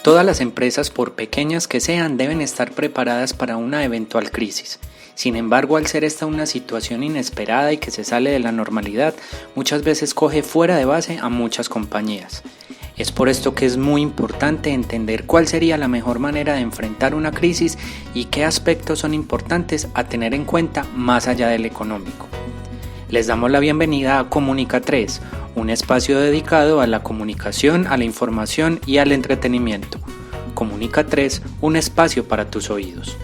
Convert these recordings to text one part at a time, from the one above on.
Todas las empresas, por pequeñas que sean, deben estar preparadas para una eventual crisis. Sin embargo, al ser esta una situación inesperada y que se sale de la normalidad, muchas veces coge fuera de base a muchas compañías. Es por esto que es muy importante entender cuál sería la mejor manera de enfrentar una crisis y qué aspectos son importantes a tener en cuenta más allá del económico. Les damos la bienvenida a Comunica 3, un espacio dedicado a la comunicación, a la información y al entretenimiento. Comunica 3, un espacio para tus oídos.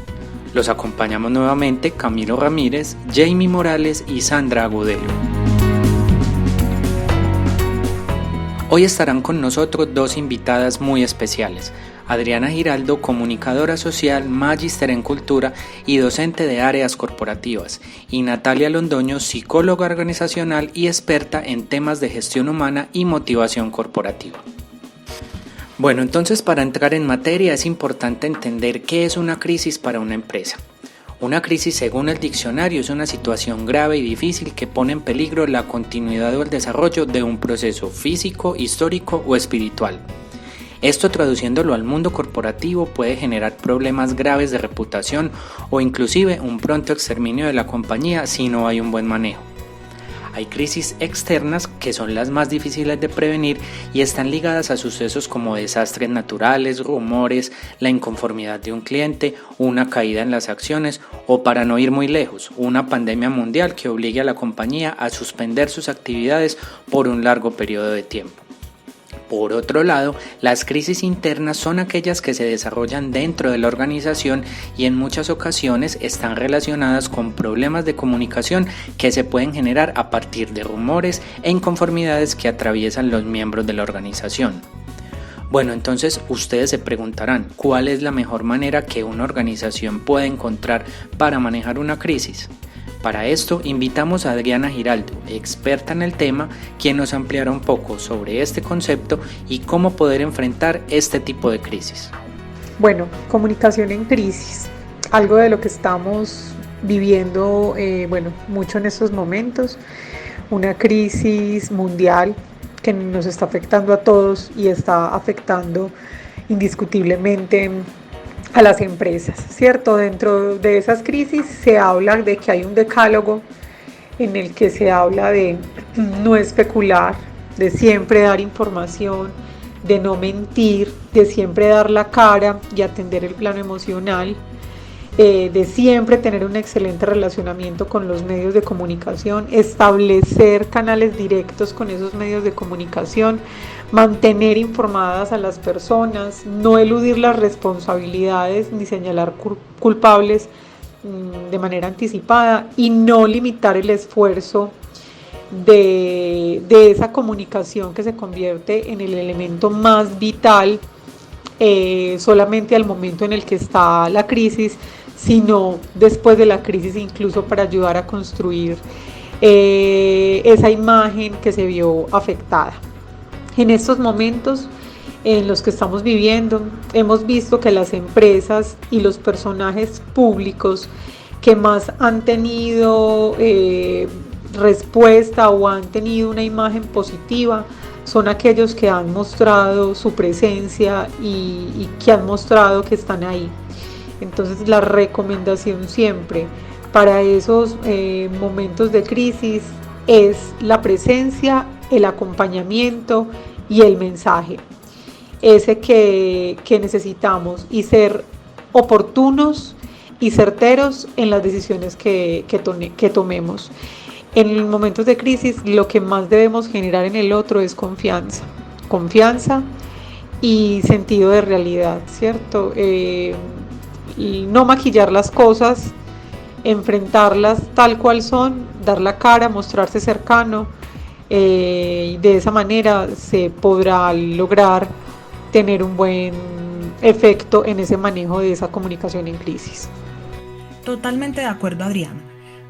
Los acompañamos nuevamente Camilo Ramírez, Jamie Morales y Sandra Agudelo. Hoy estarán con nosotros dos invitadas muy especiales, Adriana Giraldo, comunicadora social, magíster en cultura y docente de áreas corporativas, y Natalia Londoño, psicóloga organizacional y experta en temas de gestión humana y motivación corporativa. Bueno, entonces para entrar en materia es importante entender qué es una crisis para una empresa. Una crisis, según el diccionario, es una situación grave y difícil que pone en peligro la continuidad o el desarrollo de un proceso físico, histórico o espiritual. Esto, traduciéndolo al mundo corporativo, puede generar problemas graves de reputación o inclusive un pronto exterminio de la compañía si no hay un buen manejo. Hay crisis externas que son las más difíciles de prevenir y están ligadas a sucesos como desastres naturales, rumores, la inconformidad de un cliente, una caída en las acciones o, para no ir muy lejos, una pandemia mundial que obligue a la compañía a suspender sus actividades por un largo periodo de tiempo. Por otro lado, las crisis internas son aquellas que se desarrollan dentro de la organización y en muchas ocasiones están relacionadas con problemas de comunicación que se pueden generar a partir de rumores e inconformidades que atraviesan los miembros de la organización. Bueno, entonces ustedes se preguntarán, ¿cuál es la mejor manera que una organización puede encontrar para manejar una crisis? Para esto invitamos a Adriana Giraldo, experta en el tema, quien nos ampliará un poco sobre este concepto y cómo poder enfrentar este tipo de crisis. Bueno, comunicación en crisis, algo de lo que estamos viviendo mucho en estos momentos, una crisis mundial que nos está afectando a todos y está afectando indiscutiblemente a las empresas, ¿cierto? Dentro de esas crisis se habla de que hay un decálogo en el que se habla de no especular, de siempre dar información, de no mentir, de siempre dar la cara y atender el plano emocional, de siempre tener un excelente relacionamiento con los medios de comunicación, establecer canales directos con esos medios de comunicación, mantener informadas a las personas, no eludir las responsabilidades ni señalar culpables de manera anticipada y no limitar el esfuerzo de esa comunicación que se convierte en el elemento más vital solamente al momento en el que está la crisis, sino después de la crisis, incluso para ayudar a construir esa imagen que se vio afectada. En estos momentos en los que estamos viviendo, hemos visto que las empresas y los personajes públicos que más han tenido respuesta o han tenido una imagen positiva son aquellos que han mostrado su presencia y que han mostrado que están ahí. Entonces, la recomendación siempre para esos momentos de crisis es la presencia, el acompañamiento y el mensaje, ese que necesitamos, y ser oportunos y certeros en las decisiones que tomemos. En momentos de crisis lo que más debemos generar en el otro es confianza y sentido de realidad, ¿cierto? Y no maquillar las cosas, enfrentarlas tal cual son, dar la cara, mostrarse cercano, y de esa manera se podrá lograr tener un buen efecto en ese manejo de esa comunicación en crisis. Totalmente de acuerdo, Adriana.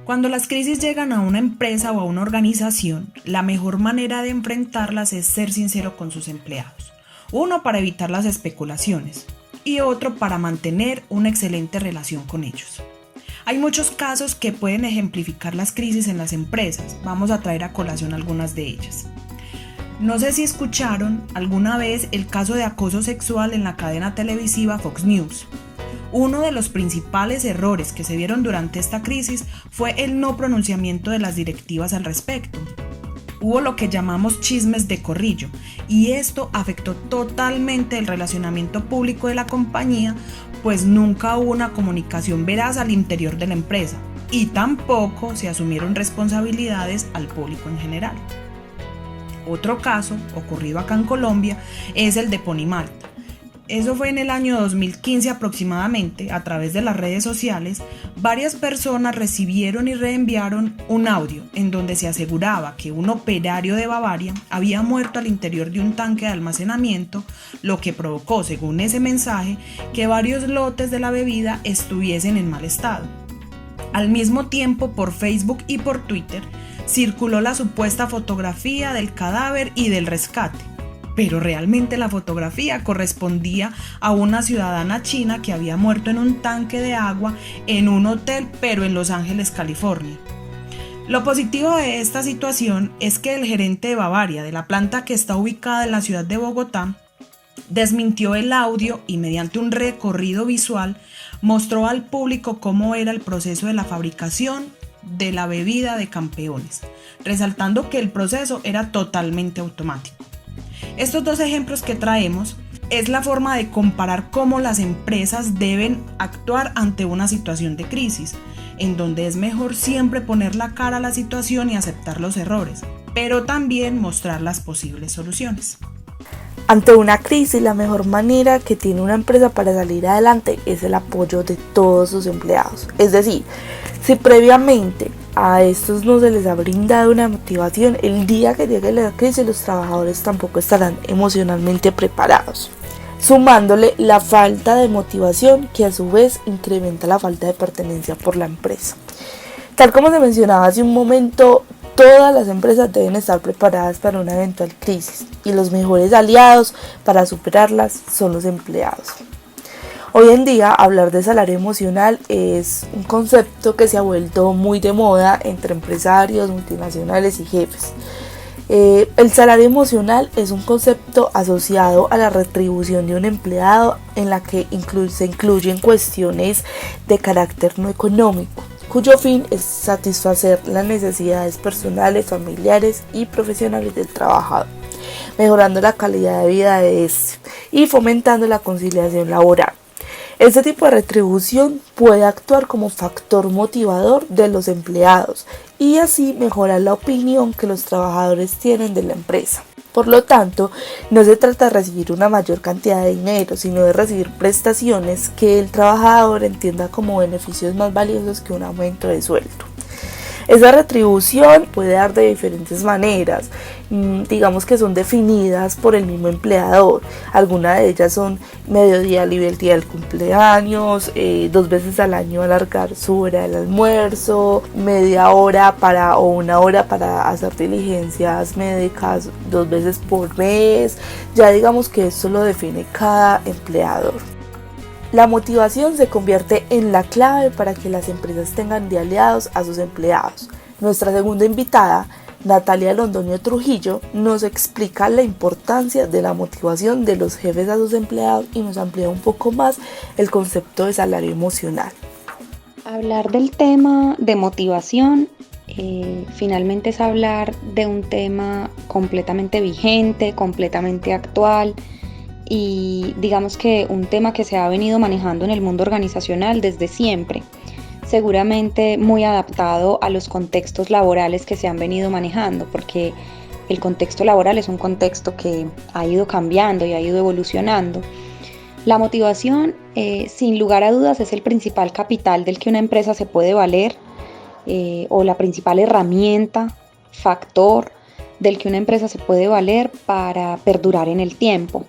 Cuando las crisis llegan a una empresa o a una organización, la mejor manera de enfrentarlas es ser sincero con sus empleados. Uno, para evitar las especulaciones, y otro, para mantener una excelente relación con ellos. Hay muchos casos que pueden ejemplificar las crisis en las empresas. Vamos a traer a colación algunas de ellas. No sé si escucharon alguna vez el caso de acoso sexual en la cadena televisiva Fox News. Uno de los principales errores que se vieron durante esta crisis fue el no pronunciamiento de las directivas al respecto. Hubo lo que llamamos chismes de corrillo, y esto afectó totalmente el relacionamiento público de la compañía, pues nunca hubo una comunicación veraz al interior de la empresa, y tampoco se asumieron responsabilidades al público en general. Otro caso, ocurrido acá en Colombia, es el de Ponimalt. Eso fue en el año 2015 aproximadamente. A través de las redes sociales, varias personas recibieron y reenviaron un audio en donde se aseguraba que un operario de Bavaria había muerto al interior de un tanque de almacenamiento, lo que provocó, según ese mensaje, que varios lotes de la bebida estuviesen en mal estado. Al mismo tiempo, por Facebook y por Twitter, circuló la supuesta fotografía del cadáver y del rescate. Pero realmente la fotografía correspondía a una ciudadana china que había muerto en un tanque de agua en un hotel, pero en Los Ángeles, California. Lo positivo de esta situación es que el gerente de Bavaria, de la planta que está ubicada en la ciudad de Bogotá, desmintió el audio y mediante un recorrido visual mostró al público cómo era el proceso de la fabricación de la bebida de Campeones, resaltando que el proceso era totalmente automático. Estos dos ejemplos que traemos es la forma de comparar cómo las empresas deben actuar ante una situación de crisis, en donde es mejor siempre poner la cara a la situación y aceptar los errores, pero también mostrar las posibles soluciones. Ante una crisis, la mejor manera que tiene una empresa para salir adelante es el apoyo de todos sus empleados. Es decir, si previamente a estos no se les ha brindado una motivación, el día que llegue la crisis los trabajadores tampoco estarán emocionalmente preparados, sumándole la falta de motivación que a su vez incrementa la falta de pertenencia por la empresa. Tal como se mencionaba hace un momento, todas las empresas deben estar preparadas para una eventual crisis y los mejores aliados para superarlas son los empleados. Hoy en día hablar de salario emocional es un concepto que se ha vuelto muy de moda entre empresarios, multinacionales y jefes. El salario emocional es un concepto asociado a la retribución de un empleado en la que se incluyen cuestiones de carácter no económico, cuyo fin es satisfacer las necesidades personales, familiares y profesionales del trabajador, mejorando la calidad de vida de este y fomentando la conciliación laboral. Este tipo de retribución puede actuar como factor motivador de los empleados y así mejorar la opinión que los trabajadores tienen de la empresa. Por lo tanto, no se trata de recibir una mayor cantidad de dinero, sino de recibir prestaciones que el trabajador entienda como beneficios más valiosos que un aumento de sueldo. Esa retribución puede dar de diferentes maneras, digamos que son definidas por el mismo empleador. Algunas de ellas son mediodía libre el día del cumpleaños, 2 veces al año alargar su hora del almuerzo, media hora o 1 hora para hacer diligencias médicas 2 veces por mes. Ya digamos que esto lo define cada empleador. La motivación se convierte en la clave para que las empresas tengan de aliados a sus empleados. Nuestra segunda invitada, Natalia Londoño Trujillo, nos explica la importancia de la motivación de los jefes a sus empleados y nos amplía un poco más el concepto de salario emocional. Hablar del tema de motivación finalmente es hablar de un tema completamente vigente, completamente actual, y digamos que un tema que se ha venido manejando en el mundo organizacional desde siempre, seguramente muy adaptado a los contextos laborales que se han venido manejando, porque el contexto laboral es un contexto que ha ido cambiando y ha ido evolucionando. La motivación, sin lugar a dudas, es el principal capital del que una empresa se puede valer, o la principal herramienta, factor del que una empresa se puede valer para perdurar en el tiempo.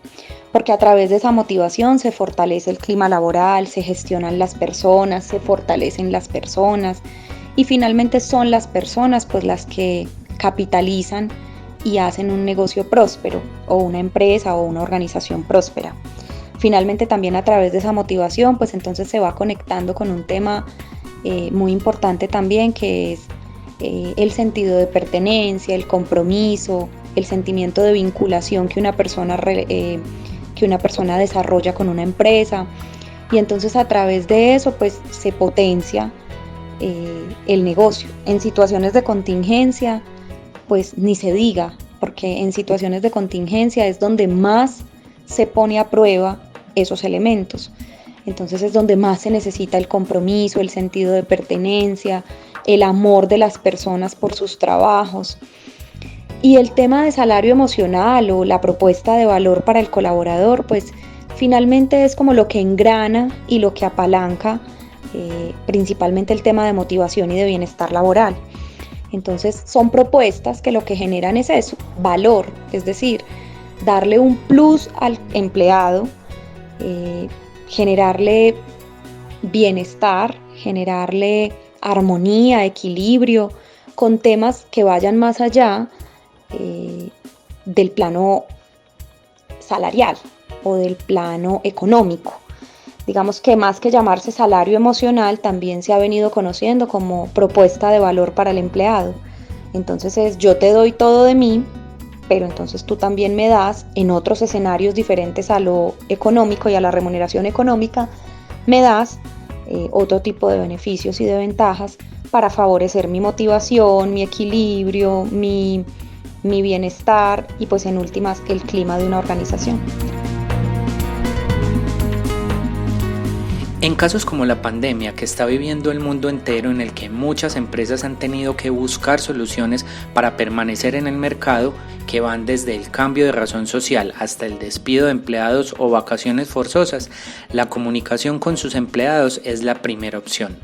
Porque a través de esa motivación se fortalece el clima laboral, se gestionan las personas, se fortalecen las personas y finalmente son las personas pues las que capitalizan y hacen un negocio próspero o una empresa o una organización próspera. Finalmente también a través de esa motivación pues entonces se va conectando con un tema muy importante también, que es el sentido de pertenencia, el compromiso, el sentimiento de vinculación que una persona desarrolla con una empresa, y entonces a través de eso pues se potencia el negocio. En situaciones de contingencia pues ni se diga, porque en situaciones de contingencia es donde más se pone a prueba esos elementos. Entonces es donde más se necesita el compromiso, el sentido de pertenencia, el amor de las personas por sus trabajos. Y el tema de salario emocional o la propuesta de valor para el colaborador, pues finalmente es como lo que engrana y lo que apalanca principalmente el tema de motivación y de bienestar laboral. Entonces son propuestas que lo que generan es eso, valor, es decir, darle un plus al empleado, generarle bienestar, generarle armonía, equilibrio, con temas que vayan más allá del plano salarial o del plano económico. Digamos que más que llamarse salario emocional, también se ha venido conociendo como propuesta de valor para el empleado. Entonces es: yo te doy todo de mí, pero entonces tú también me das, en otros escenarios diferentes a lo económico y a la remuneración económica, me das otro tipo de beneficios y de ventajas para favorecer mi motivación, mi equilibrio, mi bienestar y pues en últimas el clima de una organización. En casos como la pandemia que está viviendo el mundo entero, en el que muchas empresas han tenido que buscar soluciones para permanecer en el mercado, que van desde el cambio de razón social hasta el despido de empleados o vacaciones forzosas, la comunicación con sus empleados es la primera opción.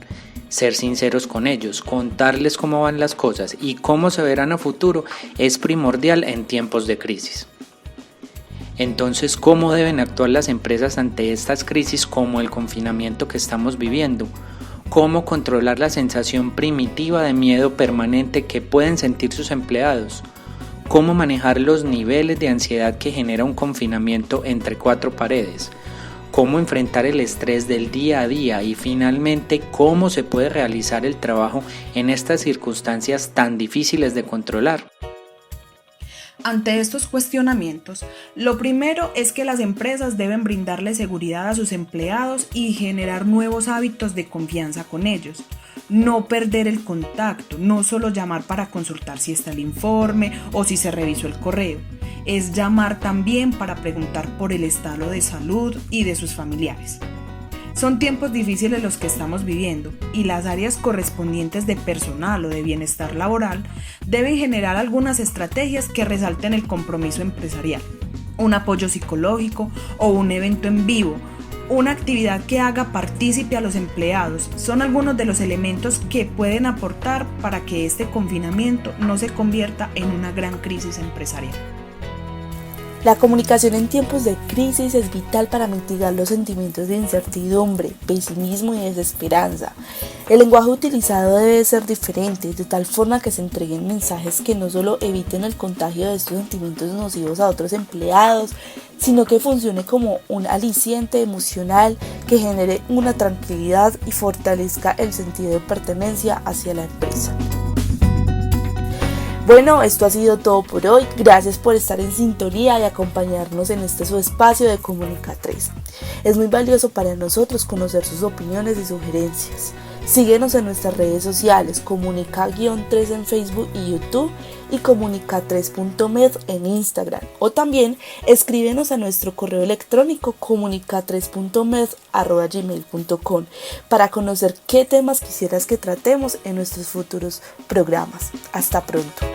Ser sinceros con ellos, contarles cómo van las cosas y cómo se verán a futuro es primordial en tiempos de crisis. Entonces, ¿cómo deben actuar las empresas ante estas crisis como el confinamiento que estamos viviendo? ¿Cómo controlar la sensación primitiva de miedo permanente que pueden sentir sus empleados? ¿Cómo manejar los niveles de ansiedad que genera un confinamiento entre cuatro paredes? ¿Cómo enfrentar el estrés del día a día? Y finalmente, ¿cómo se puede realizar el trabajo en estas circunstancias tan difíciles de controlar? Ante estos cuestionamientos, lo primero es que las empresas deben brindarle seguridad a sus empleados y generar nuevos hábitos de confianza con ellos. No perder el contacto, no solo llamar para consultar si está el informe o si se revisó el correo. Es llamar también para preguntar por el estado de salud y de sus familiares. Son tiempos difíciles los que estamos viviendo y las áreas correspondientes de personal o de bienestar laboral deben generar algunas estrategias que resalten el compromiso empresarial, un apoyo psicológico o un evento en vivo, una actividad que haga partícipe a los empleados. Son algunos de los elementos que pueden aportar para que este confinamiento no se convierta en una gran crisis empresarial. La comunicación en tiempos de crisis es vital para mitigar los sentimientos de incertidumbre, pesimismo y desesperanza. El lenguaje utilizado debe ser diferente, de tal forma que se entreguen mensajes que no solo eviten el contagio de estos sentimientos nocivos a otros empleados, sino que funcione como un aliciente emocional que genere una tranquilidad y fortalezca el sentido de pertenencia hacia la empresa. Bueno, esto ha sido todo por hoy. Gracias por estar en sintonía y acompañarnos en este su espacio de Comunica 3. Es muy valioso para nosotros conocer sus opiniones y sugerencias. Síguenos en nuestras redes sociales, Comunica-3 en Facebook y YouTube y Comunica3.med en Instagram. O también escríbenos a nuestro correo electrónico comunica3.med@gmail.com para conocer qué temas quisieras que tratemos en nuestros futuros programas. Hasta pronto.